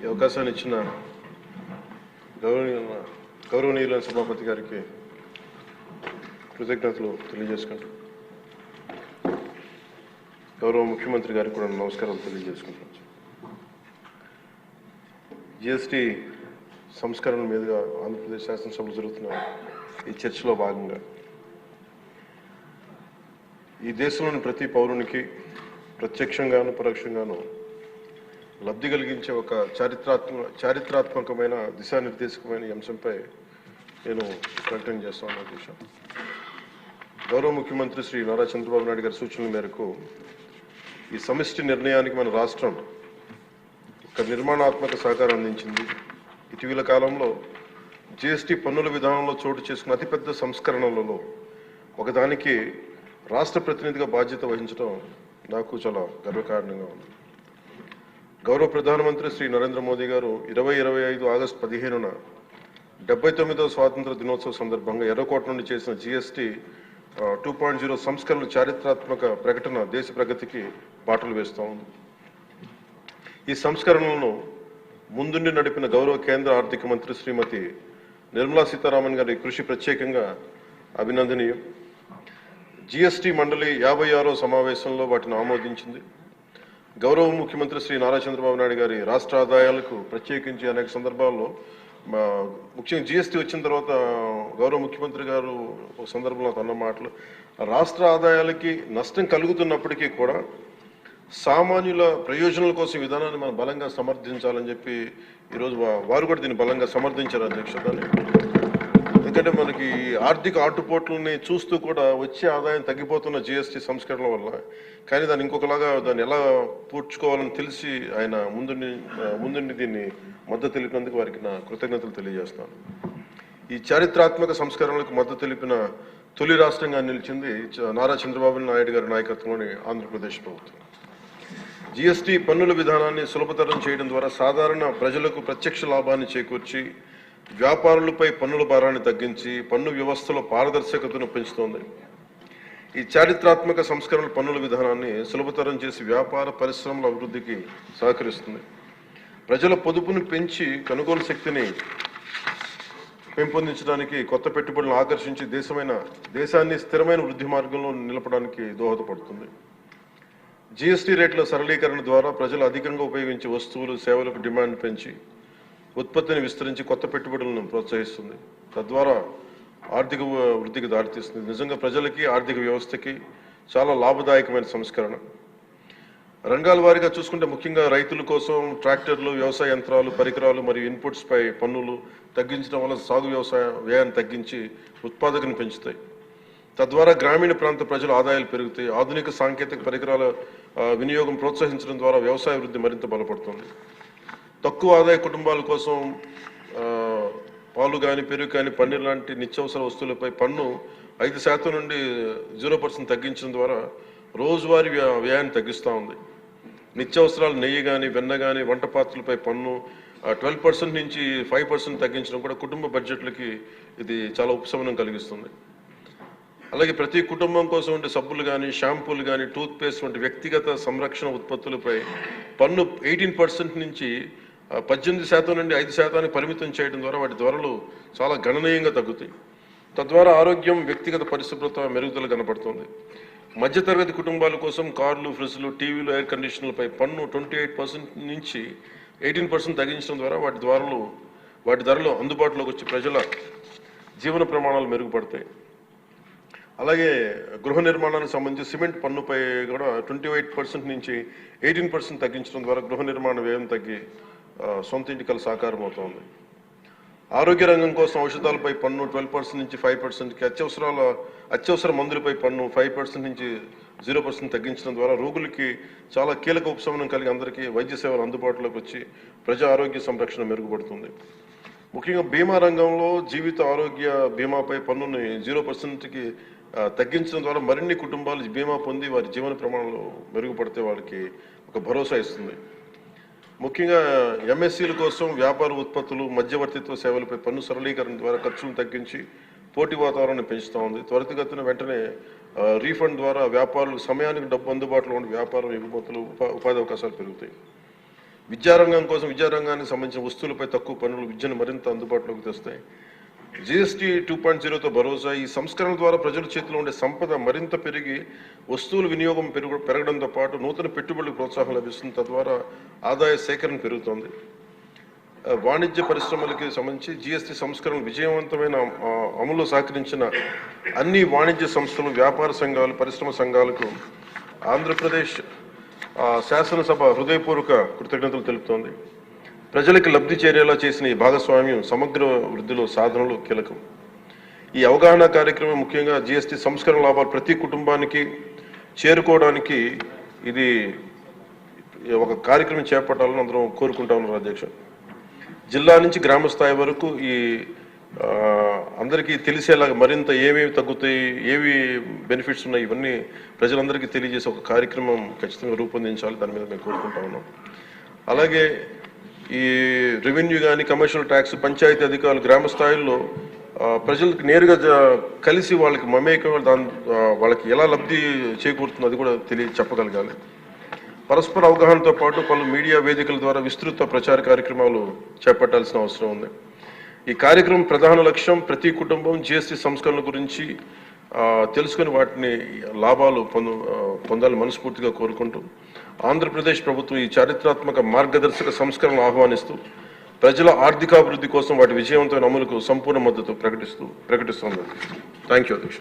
ఈ అవకాశాన్ని ఇచ్చిన గౌరవనీయులైన సభాపతి గారికి కృతజ్ఞతలు తెలియజేసుకుంటూ గౌరవ ముఖ్యమంత్రి గారికి కూడా నమస్కారాలు తెలియజేసుకుంటున్నాను. జిఎస్టీ సంస్కరణ మీదుగా ఆంధ్రప్రదేశ్ శాసనసభలో జరుగుతున్న ఈ చర్చలో భాగంగా ఈ దేశంలోని ప్రతి పౌరునికి ప్రత్యక్షంగాను పరోక్షంగాను లబ్ధి కలిగించే ఒక చారిత్రాత్మకమైన దిశానిర్దేశకమైన అంశంపై నేను ప్రకటన చేస్తాను ఉద్దేశం. గౌరవ ముఖ్యమంత్రి శ్రీ నారా చంద్రబాబు నాయుడు గారి సూచనల మేరకు ఈ సమిష్టి నిర్ణయానికి మన రాష్ట్రం ఒక నిర్మాణాత్మక సహకారం అందించింది. ఇటీవల కాలంలో జిఎస్టీ పన్నుల విధానంలో చోటు చేసుకున్న అతిపెద్ద సంస్కరణలలో ఒకదానికి రాష్ట్ర ప్రతినిధిగా బాధ్యత వహించడం నాకు చాలా గర్వకారణంగా ఉంది. గౌరవ ప్రధానమంత్రి శ్రీ నరేంద్ర మోదీ గారు 2025 ఆగస్టు 15న 79వ స్వాతంత్ర దినోత్సవ సందర్భంగా ఎర్రకోట నుండి చేసిన జిఎస్టీ 2.0 సంస్కరణల చారిత్రాత్మక ప్రకటన దేశ ప్రగతికి బాటలు వేస్తూ ఉంది. ఈ సంస్కరణలను ముందుండి నడిపిన గౌరవ కేంద్ర ఆర్థిక మంత్రి శ్రీమతి నిర్మలా సీతారామన్ గారి కృషి ప్రత్యేకంగా అభినందనీయం. జిఎస్టీ మండలి 56వ సమావేశంలో వాటిని ఆమోదించింది. గౌరవ ముఖ్యమంత్రి శ్రీ నారా చంద్రబాబు నాయుడు గారి రాష్ట్ర ఆదాయాలకు ప్రత్యేకించి అనేక సందర్భాల్లో ముఖ్యంగా జిఎస్టీ వచ్చిన తర్వాత గౌరవ ముఖ్యమంత్రి గారు ఒక సందర్భంలో అన్న మాటలు రాష్ట్ర ఆదాయాలకి నష్టం కలుగుతున్నప్పటికీ కూడా సామాన్యుల ప్రయోజనాల కోసం విధానాన్ని మనం బలంగా సమర్థించాలని చెప్పి ఈరోజు వారు కూడా దీన్ని బలంగా సమర్థించారు అధ్యక్షతని. ఎందుకంటే మనకి ఆర్థిక ఆటుపోట్లని చూస్తూ కూడా వచ్చే ఆదాయం తగ్గిపోతున్న జిఎస్టీ సంస్కరణల వల్ల, కానీ దాన్ని ఇంకొకలాగా దాన్ని ఎలా పూడ్చుకోవాలని తెలిసి ఆయన ముందుండి దీన్ని మద్దతు తెలిపినందుకు వారికి నా కృతజ్ఞతలు తెలియజేస్తాను. ఈ చారిత్రాత్మక సంస్కరణలకు మద్దతు తెలిపిన తొలి రాష్ట్రంగా నిలిచింది నారా చంద్రబాబు నాయుడు గారి నాయకత్వంలోని ఆంధ్రప్రదేశ్ ప్రభుత్వం. జిఎస్టీ పన్నుల విధానాన్ని సులభతరం చేయడం ద్వారా సాధారణ ప్రజలకు ప్రత్యక్ష లాభాన్ని చేకూర్చి వ్యాపారులపై పన్నుల భారాన్ని తగ్గించి పన్ను వ్యవస్థలో పారదర్శకతను పెంచుతోంది. ఈ చారిత్రాత్మక సంస్కరణ పన్నుల విధానాన్ని సులభతరం చేసి వ్యాపార పరిశ్రమల అభివృద్ధికి సహకరిస్తుంది. ప్రజల పొదుపును పెంచి కొనుగోలు శక్తిని పెంపొందించడానికి, కొత్త పెట్టుబడులను ఆకర్షించి దేశాన్ని స్థిరమైన వృద్ధి మార్గంలో నిలపడానికి దోహదపడుతుంది. జిఎస్టీ రేట్ల సరళీకరణ ద్వారా ప్రజలు అధికంగా ఉపయోగించే వస్తువులు సేవలకు డిమాండ్ పెంచి ఉత్పత్తిని విస్తరించి కొత్త పెట్టుబడులను ప్రోత్సహిస్తుంది. తద్వారా ఆర్థిక వృద్ధికి దారితీస్తుంది. నిజంగా ప్రజలకి ఆర్థిక వ్యవస్థకి చాలా లాభదాయకమైన సంస్కరణ. రంగాల వారీగా చూసుకుంటే ముఖ్యంగా రైతుల కోసం ట్రాక్టర్లు, వ్యవసాయ యంత్రాలు, పరికరాలు మరియు ఇన్పుట్స్ పై పన్నులు తగ్గించడం వల్ల సాగు వ్యవసాయ వ్యయాన్ని తగ్గించి ఉత్పాదకను పెంచుతాయి. తద్వారా గ్రామీణ ప్రాంత ప్రజల ఆదాయాలు పెరుగుతాయి. ఆధునిక సాంకేతిక పరికరాల వినియోగం ప్రోత్సహించడం ద్వారా వ్యవసాయ వృద్ధి మరింత బలపడుతుంది. తక్కువ ఆదాయ కుటుంబాల కోసం పాలు కానీ, పెరుగు కానీ, పన్నీర్ లాంటి నిత్యావసర వస్తువులపై పన్ను 5% నుండి 0% తగ్గించడం ద్వారా రోజువారీ వ్యయాన్ని తగ్గిస్తూ ఉంది. నిత్యావసరాలు నెయ్యి కానీ, వెన్న కానీ, వంట పాత్రలపై పన్ను 12% నుంచి 5% తగ్గించడం కూడా కుటుంబ బడ్జెట్లకి ఇది చాలా ఉపశమనం కలిగిస్తుంది. అలాగే ప్రతి కుటుంబం కోసం ఉండే సబ్బులు కానీ, షాంపూలు కానీ, టూత్పేస్ట్ వంటి వ్యక్తిగత సంరక్షణ ఉత్పత్తులపై పన్ను 18% నుంచి 18% నుండి 5% పరిమితం చేయడం ద్వారా వాటి ధరలు చాలా గణనీయంగా తగ్గుతాయి. తద్వారా ఆరోగ్యం, వ్యక్తిగత పరిశుభ్రత మెరుగుదల కనపడుతుంది. మధ్యతరగతి కుటుంబాల కోసం కార్లు, ఫ్రిడ్జ్లు, టీవీలు, ఎయిర్ కండిషనర్లపై పన్ను 28% నుంచి 18% తగ్గించడం ద్వారా వాటి ధరలు అందుబాటులోకి వచ్చి ప్రజల జీవన ప్రమాణాలు మెరుగుపడతాయి. అలాగే గృహ నిర్మాణానికి సంబంధించి సిమెంట్ పన్నుపై కూడా 28% నుంచి 18% తగ్గించడం ద్వారా గృహ నిర్మాణ వ్యయం తగ్గి సొంత ఇంటికల సాకారం అవుతుంది. ఆరోగ్య రంగం కోసం ఔషధాలపై పన్ను 12% నుంచి 5%కి, అత్యవసర మందులపై పన్ను 5% నుంచి 0% తగ్గించడం ద్వారా రోగులకి చాలా కీలక ఉపశమనం కలిగి అందరికీ వైద్య సేవలు అందుబాటులోకి వచ్చి ప్రజా ఆరోగ్య సంరక్షణ మెరుగుపడుతుంది. ముఖ్యంగా బీమా రంగంలో జీవిత ఆరోగ్య బీమాపై పన్నుని 0%కి తగ్గించడం ద్వారా మరిన్ని కుటుంబాలు బీమా పొంది వారి జీవన ప్రమాణాలు మెరుగుపడితే వాళ్ళకి ఒక భరోసా ఇస్తుంది. ముఖ్యంగా ఎంఎస్సీల కోసం వ్యాపార ఉత్పత్తులు, మధ్యవర్తిత్వ సేవలపై పన్ను సరళీకరణ ద్వారా ఖర్చులను తగ్గించి పోటీ వాతావరణాన్ని పెంచుతూ ఉంది. త్వరితగతిన వెంటనే రీఫండ్ ద్వారా వ్యాపారులకు సమయానికి డబ్బు అందుబాటులో ఉండి వ్యాపారం ఎగుమతులు, ఉపాధి అవకాశాలు పెరుగుతాయి. విద్యారంగం కోసం విద్యారంగానికి సంబంధించిన వస్తువులపై తక్కువ పన్నులు విద్యను మరింత అందుబాటులోకి తెస్తాయి. జీఎస్టీ 2.0తో భరోసా. ఈ సంస్కరణల ద్వారా ప్రజల చేతిలో ఉండే సంపద మరింత పెరిగి వస్తువుల వినియోగం పెరగడంతో పాటు నూతన పెట్టుబడులకు ప్రోత్సాహం లభిస్తుంది. తద్వారా ఆదాయ సేకరణ పెరుగుతోంది. వాణిజ్య పరిశ్రమలకి సంబంధించి జీఎస్టీ సంస్కరణ విజయవంతమైన అమలు సహకరించిన అన్ని వాణిజ్య సంస్థలు, వ్యాపార సంఘాలు, పరిశ్రమ సంఘాలకు ఆంధ్రప్రదేశ్ శాసనసభ హృదయపూర్వక కృతజ్ఞతలు తెలుపుతోంది. ప్రజలకు లబ్ధి చేరేలా చేసిన ఈ భాగస్వామ్యం సమగ్ర వృద్ధిలో సాధనలు కీలకం. ఈ అవగాహన కార్యక్రమం ముఖ్యంగా జీఎస్టీ సంస్కరణ లాభాలు ప్రతి కుటుంబానికి చేరుకోవడానికి ఇది ఒక కార్యక్రమం చేపట్టాలని అందరం కోరుకుంటా ఉన్నారు అధ్యక్ష. జిల్లా నుంచి గ్రామ స్థాయి వరకు ఈ అందరికీ తెలిసేలాగా మరింత ఏమేమి తగ్గుతాయి, ఏవి బెనిఫిట్స్ ఉన్నాయి, ఇవన్నీ ప్రజలందరికీ తెలియజేసే ఒక కార్యక్రమం ఖచ్చితంగా రూపొందించాలి. దాని మీద మేము కోరుకుంటా ఉన్నాం. అలాగే ఈ రెవెన్యూ కానీ, కమర్షియల్ ట్యాక్స్, పంచాయతీ అధికారులు గ్రామ స్థాయిలో ప్రజలకు నేరుగా కలిసి వాళ్ళకి మమేకం వాళ్ళకి ఎలా లబ్ధి చేకూరుతుందో అది కూడా చెప్పగలగాలి. పరస్పర అవగాహనతో పాటు పలు మీడియా వేదికల ద్వారా విస్తృత ప్రచార కార్యక్రమాలు చేపట్టాల్సిన అవసరం ఉంది. ఈ కార్యక్రమం ప్రధాన లక్ష్యం ప్రతి కుటుంబం జీఎస్టీ సంస్కరణల గురించి తెలుసుకుని వాటిని లాభాలు పొందాలని మనస్ఫూర్తిగా కోరుకుంటూ ఆంధ్రప్రదేశ్ ప్రభుత్వం ఈ చారిత్రాత్మక మార్గదర్శక సంస్కరణలు ఆహ్వానిస్తూ ప్రజల ఆర్థికాభివృద్ధి కోసం వాటి విజయవంతమైన అమలుకు సంపూర్ణ మద్దతు ప్రకటిస్తోంది. థ్యాంక్ యూ అధ్యక్ష.